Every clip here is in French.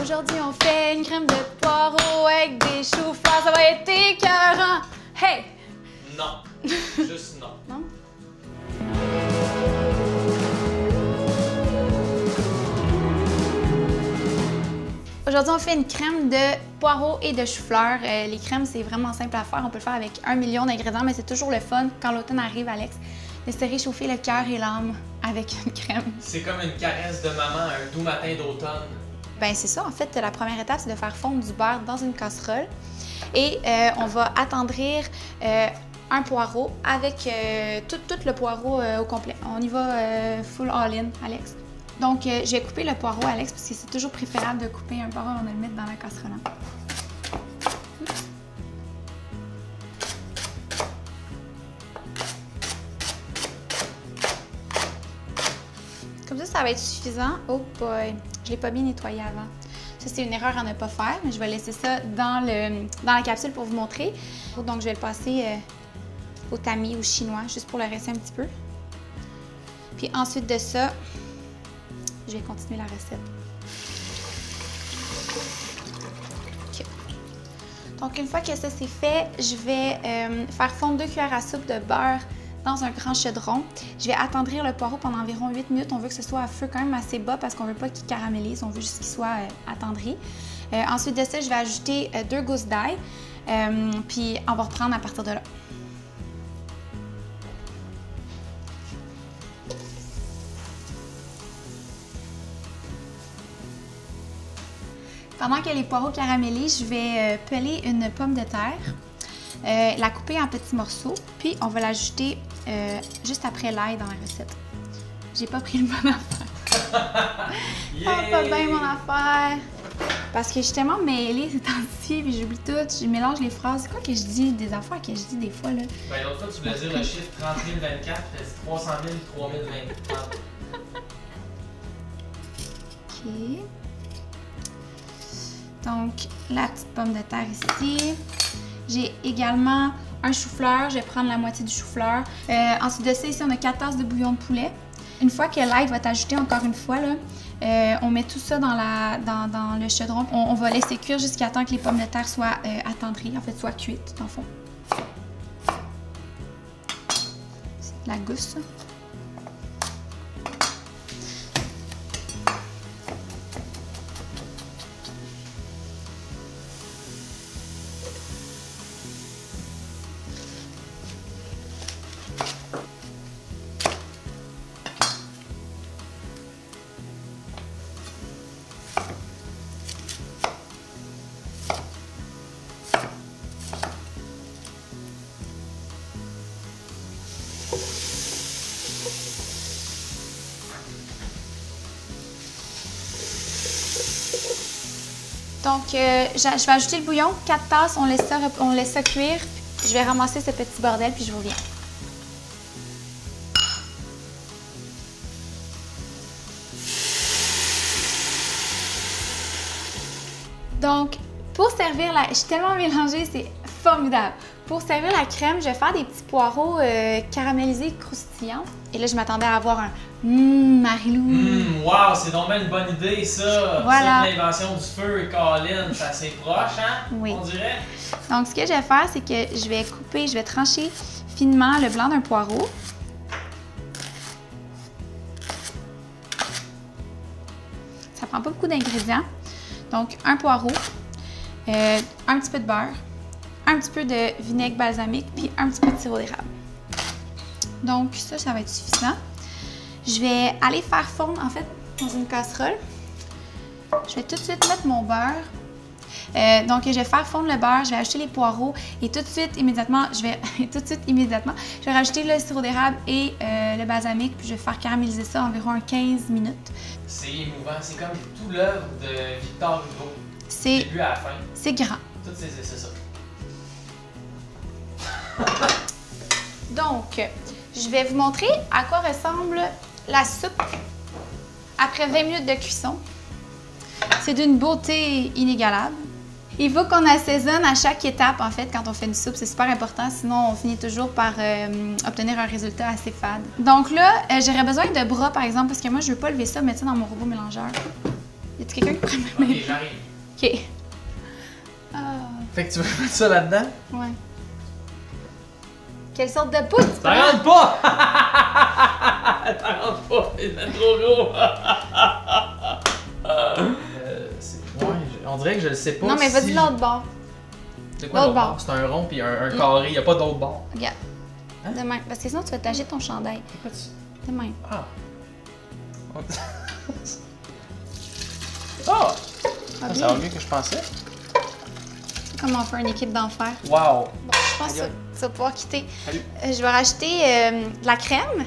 Aujourd'hui, on fait une crème de poireaux avec des choux-fleurs. Ça va être écœurant! Hey! Non. Juste non. Non? Aujourd'hui, on fait une crème de poireaux et de choux-fleurs. Les crèmes, c'est vraiment simple à faire. On peut le faire avec 1 million d'ingrédients, mais c'est toujours le fun quand l'automne arrive, Alex, de se réchauffer le cœur et l'âme avec une crème. C'est comme une caresse de maman un doux matin d'automne. Ben c'est ça. En fait, la première étape, c'est de faire fondre du beurre dans une casserole. Et on va attendrir un poireau avec tout le poireau au complet. On y va full all-in, Alex. Donc, je vais couper le poireau, Alex, parce que c'est toujours préférable de couper un poireau avant de le mettre dans la casserole. Comme ça va être suffisant. Oh boy, je ne l'ai pas bien nettoyé avant. Ça, c'est une erreur à ne pas faire, mais je vais laisser ça dans la capsule pour vous montrer. Donc, je vais le passer au tamis ou chinois, juste pour le rester un petit peu. Puis ensuite de ça, je vais continuer la recette. Okay. Donc, une fois que ça c'est fait, je vais faire fondre 2 cuillères à soupe de beurre dans un grand chaudron. Je vais attendrir le poireau pendant environ 8 minutes. On veut que ce soit à feu quand même assez bas parce qu'on ne veut pas qu'il caramélise. On veut juste qu'il soit attendri. Ensuite de ça, je vais ajouter 2 gousses d'ail. Puis on va reprendre à partir de là. Pendant que les poireaux caramélisent, je vais peler une pomme de terre, la couper en petits morceaux, puis on va l'ajouter juste après l'ail dans la recette. J'ai pas pris le bon affaire. Oh, pas bien mon affaire! Parce que je suis tellement mêlée ces temps-ci, puis j'oublie tout, je mélange les phrases. C'est quoi que je dis? Des affaires que je dis des fois, là? Ben l'autre fois, tu voulais dire le chiffre 30 024, c'est 300 000, 3 024. OK. Donc, la petite pomme de terre ici. J'ai également un chou-fleur. Je vais prendre la moitié du chou-fleur. Ensuite de ça, ici, on a 4 tasses de bouillon de poulet. Une fois que l'ail va être ajouté, encore une fois, là, on met tout ça dans le chaudron. On va laisser cuire jusqu'à temps que les pommes de terre soient attendries, en fait, soient cuites, dans le fond. C'est de la gousse, ça. Donc, je vais ajouter le bouillon, 4 tasses, on laisse ça cuire. Je vais ramasser ce petit bordel, puis je reviens. Donc, pour servir la... Je suis tellement mélangée, c'est formidable. Pour servir la crème, je vais faire des petits poireaux caramélisés croustillants. Et là, je m'attendais à avoir un Marilou. Wow, c'est donc bien une bonne idée, ça. Voilà. C'est l'invention du feu et Colin, c'est assez proche, hein? Oui. On dirait. Donc, ce que je vais faire, c'est que je vais trancher finement le blanc d'un poireau. Ça prend pas beaucoup d'ingrédients. Donc, un poireau, un petit peu de beurre, un petit peu de vinaigre balsamique, puis un petit peu de sirop d'érable. Donc, ça va être suffisant. Je vais aller faire fondre, en fait, dans une casserole. Je vais tout de suite mettre mon beurre. Donc, je vais faire fondre le beurre, je vais ajouter les poireaux et tout de suite, immédiatement, je vais rajouter le sirop d'érable et le balsamique, puis je vais faire caraméliser ça environ 15 minutes. C'est émouvant, c'est comme tout l'œuvre de Victor Hugo. C'est début à la fin. C'est grand. Tout c'est ça. Donc, je vais vous montrer à quoi ressemble la soupe après 20 minutes de cuisson. C'est d'une beauté inégalable. Il faut qu'on assaisonne à chaque étape, en fait, quand on fait une soupe. C'est super important, sinon on finit toujours par obtenir un résultat assez fade. Donc là, j'aurais besoin de bras, par exemple, parce que moi, je veux pas lever ça, mettre ça dans mon robot mélangeur. Y a-t-il quelqu'un qui pourrait Ok, m'aider? j'arrive. Ok. Ah, Fait que tu veux mettre ça là-dedans? ouais. Quelle sorte de poudre tu Ça prends? rentre pas! Ça rentre pas, c'est trop gros! On dirait que je le sais pas. Non, mais vas-y si... l'autre bord. C'est quoi l'autre l'autre bord. bord? C'est un rond puis un carré, y a pas d'autre bord. Regarde. Hein? De même. Parce que sinon, tu vas tacher ton chandail. Pourquoi tu... De même. Ah! Oh! Ah, Ça va mieux que je pensais. C'est comme on fait une équipe d'enfer. Wow! Bon, je pense que Regarde. tu vas pouvoir quitter. Salut! Je vais rajouter de la crème.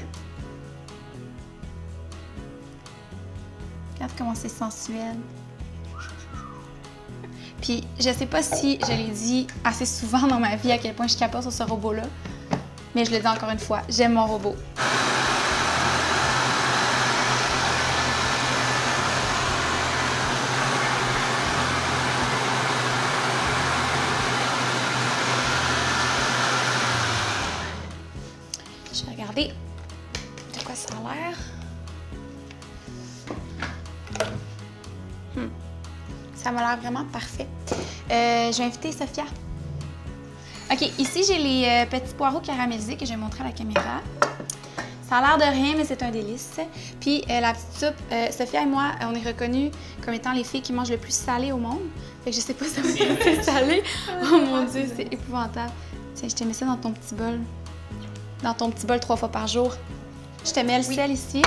Regarde comment c'est sensuel. Puis, je sais pas si je l'ai dit assez souvent dans ma vie à quel point je capote sur ce robot-là. Mais je le dis encore une fois, j'aime mon robot. Je vais regarder de quoi ça a l'air. Ça m'a l'air vraiment parfait. Je vais inviter Sophia. OK, ici, j'ai les petits poireaux caramélisés que je vais montrer à la caméra. Ça a l'air de rien, mais c'est un délice. Puis la petite soupe, Sophia et moi, on est reconnus comme étant les filles qui mangent le plus salé au monde. Fait que je sais pas si ça va être assez salé. Oh mon Dieu, c'est épouvantable. Tiens, je te mets ça dans ton petit bol. Dans ton petit bol 3 fois par jour. Je te mets le sel ici.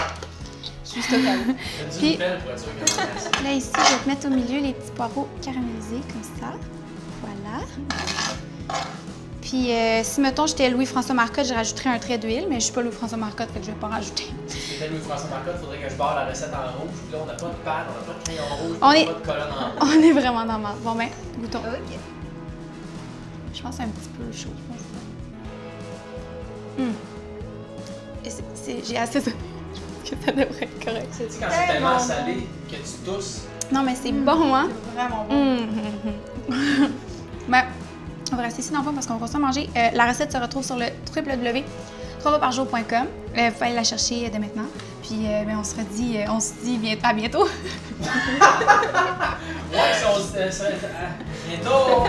Juste au cas où. Puis, là, ici, je vais te mettre au milieu les petits poireaux caramélisés, comme ça. Voilà. Puis, si, mettons, j'étais Louis-François Marcotte, je rajouterais un trait d'huile, mais je suis pas Louis-François Marcotte, fait que je vais pas en rajouter. Si c'était Louis-François Marcotte, il faudrait que je barre la recette en rouge. Puis là, on n'a pas de pâte, on n'a pas de crayon rouge, On on est- n'a pas de colonne en rouge. On est vraiment dans le mal. Bon, ben, goûtons. Ok. Je pense que c'est un petit peu chaud. J'ai assez de... Je pense que ça devrait être correct. Tu sais, quand c'est tellement salé que tu tousses. Non, mais c'est bon, hein? C'est vraiment bon. Ben, on va rester ici dans le fond parce qu'on va continuer à manger. La recette se retrouve sur le www.3reparjour.com. Vous pouvez aller la chercher dès maintenant. Puis, ben, on se dit à bientôt. Ouais, si on se dit bientôt!